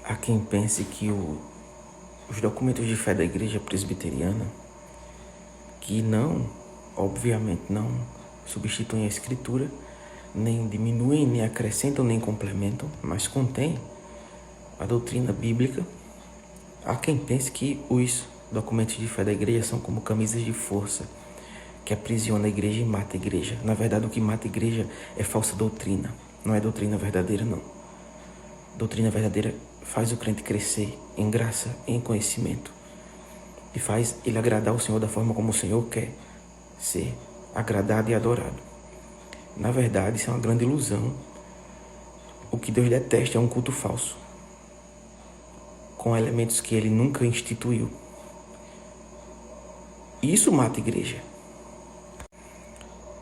Há quem pense que os documentos de fé da Igreja Presbiteriana, que não, obviamente não substituem a Escritura, nem diminuem, nem acrescentam, nem complementam, mas contêm a doutrina bíblica. Há quem pense que os documentos de fé da Igreja são como camisas de força, que aprisiona a Igreja e mata a Igreja. Na verdade, o que mata a Igreja é falsa doutrina, não é doutrina verdadeira, não. Doutrina verdadeira faz o crente crescer em graça, em conhecimento, e faz ele agradar o Senhor da forma como o Senhor quer ser agradado e adorado. Na verdade, isso é uma grande ilusão. O que Deus detesta é um culto falso, com elementos que ele nunca instituiu. E isso mata a igreja.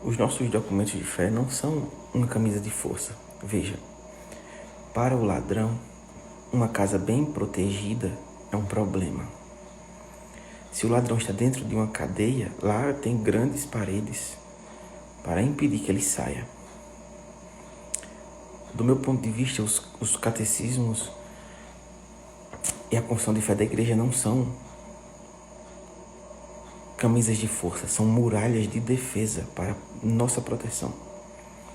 Os nossos documentos de fé não são uma camisa de força. Veja, para o ladrão, uma casa bem protegida é um problema. Se o ladrão está dentro de uma cadeia, lá tem grandes paredes para impedir que ele saia. Do meu ponto de vista, os catecismos e a confissão de fé da igreja não são camisas de força, são muralhas de defesa para nossa proteção.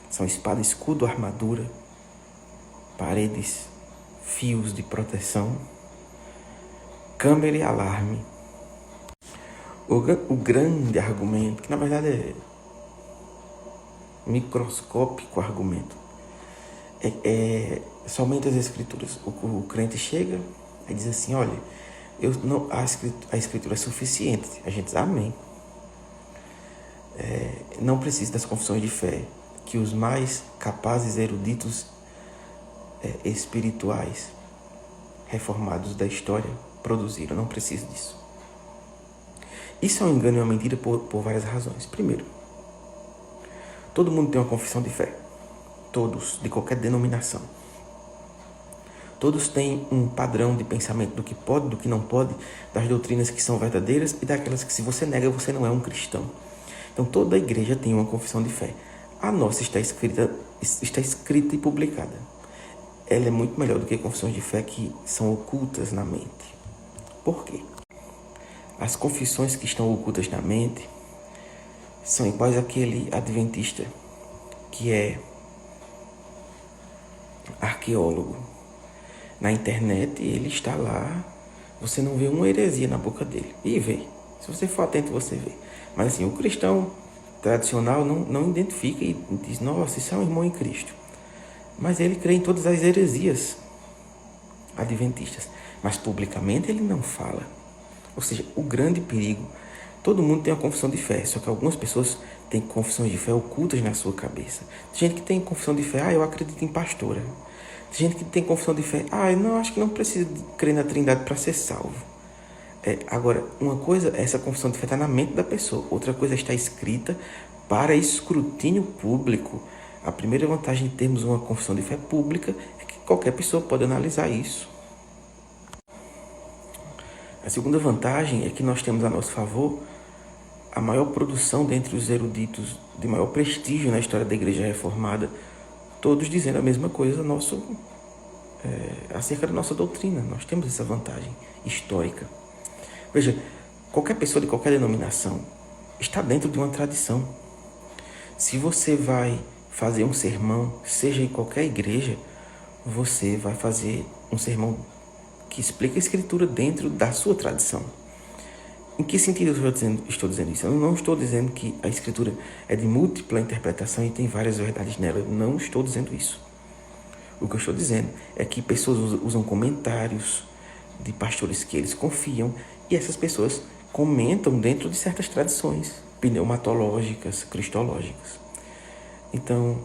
São espada, escudo, armadura, paredes, fios de proteção, câmera e alarme. O grande argumento, que na verdade é microscópico argumento, é somente as Escrituras. O crente chega e diz assim, olha, a Escritura é suficiente. A gente diz, amém. Não precisa das confissões de fé que os mais capazes, eruditos, espirituais, reformados da história produziram. Não precisa disso. Isso é um engano e uma mentira por várias razões. Primeiro, todo mundo tem uma confissão de fé. Todos, de qualquer denominação. Todos têm um padrão de pensamento do que pode, do que não pode, das doutrinas que são verdadeiras e daquelas que, se você nega, você não é um cristão. Então, toda a igreja tem uma confissão de fé. A nossa está escrita e publicada. Ela é muito melhor do que confissões de fé que são ocultas na mente. Por quê? As confissões que estão ocultas na mente são iguais àquele adventista que é arqueólogo. Na internet, ele está lá, você não vê uma heresia na boca dele. E vê, se você for atento, você vê. Mas assim, o cristão tradicional não identifica e diz, nossa, isso é um irmão em Cristo. Mas ele crê em todas as heresias adventistas. Mas publicamente ele não fala. Ou seja, o grande perigo, todo mundo tem uma confissão de fé, só que algumas pessoas têm confissões de fé ocultas na sua cabeça. Tem gente que tem confissão de fé, eu acredito em pastora. Tem gente que tem confissão de fé, eu não acho que não precisa crer na Trindade para ser salvo. Agora, uma coisa, essa confissão de fé está na mente da pessoa, outra coisa está escrita para escrutínio público. A primeira vantagem de termos uma confissão de fé pública é que qualquer pessoa pode analisar isso. A segunda vantagem é que nós temos a nosso favor a maior produção dentre os eruditos de maior prestígio na história da Igreja Reformada, todos dizendo a mesma coisa acerca da nossa doutrina. Nós temos essa vantagem histórica. Veja, qualquer pessoa de qualquer denominação está dentro de uma tradição. Se você vai fazer um sermão, seja em qualquer igreja, você vai fazer um sermão que explica a Escritura dentro da sua tradição. Em que sentido eu estou dizendo isso? Eu não estou dizendo que a Escritura é de múltipla interpretação e tem várias verdades nela. Eu não estou dizendo isso. O que eu estou dizendo é que pessoas usam comentários de pastores que eles confiam e essas pessoas comentam dentro de certas tradições pneumatológicas, cristológicas. Então,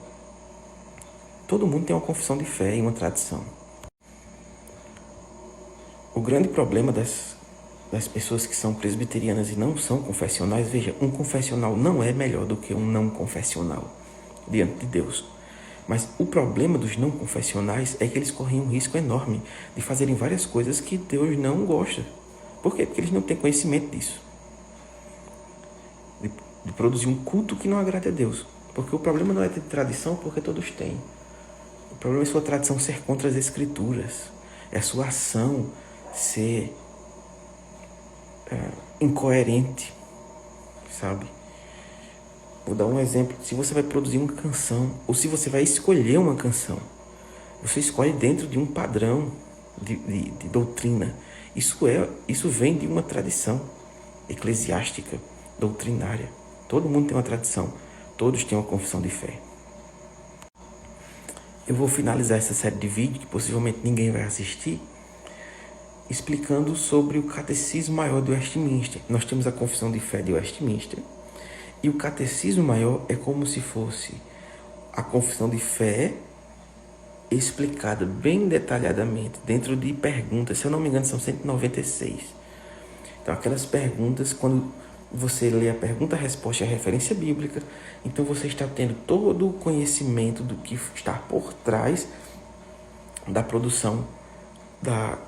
todo mundo tem uma confissão de fé e uma tradição. O grande problema das pessoas que são presbiterianas e não são confessionais, veja, um confessional não é melhor do que um não confessional diante de Deus. Mas o problema dos não confessionais é que eles correm um risco enorme de fazerem várias coisas que Deus não gosta. Por quê? Porque eles não têm conhecimento disso. De produzir um culto que não agrade a Deus. Porque o problema não é ter tradição, porque todos têm. O problema é sua tradição ser contra as Escrituras. é a sua ação ser incoerente, sabe? Vou dar um exemplo. Se você vai produzir uma canção, ou se você vai escolher uma canção, você escolhe dentro de um padrão de doutrina. Isso vem de uma tradição eclesiástica, doutrinária. Todo mundo tem uma tradição, todos têm uma confissão de fé. Eu vou finalizar essa série de vídeos, que possivelmente ninguém vai assistir, explicando sobre o Catecismo Maior de Westminster. Nós temos a Confissão de Fé de Westminster, e o Catecismo Maior é como se fosse a Confissão de Fé explicada bem detalhadamente dentro de perguntas. Se eu não me engano, são 196. Então, aquelas perguntas, quando você lê a pergunta, a resposta é a referência bíblica, então você está tendo todo o conhecimento do que está por trás da produção da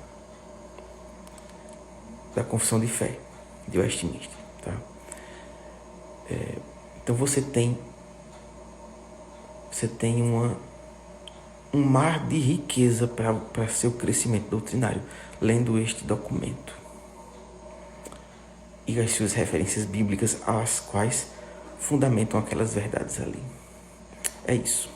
Confissão de Fé de Westminster, tá? Então você tem um mar de riqueza para seu crescimento doutrinário lendo este documento e as suas referências bíblicas, as quais fundamentam aquelas verdades ali. É isso.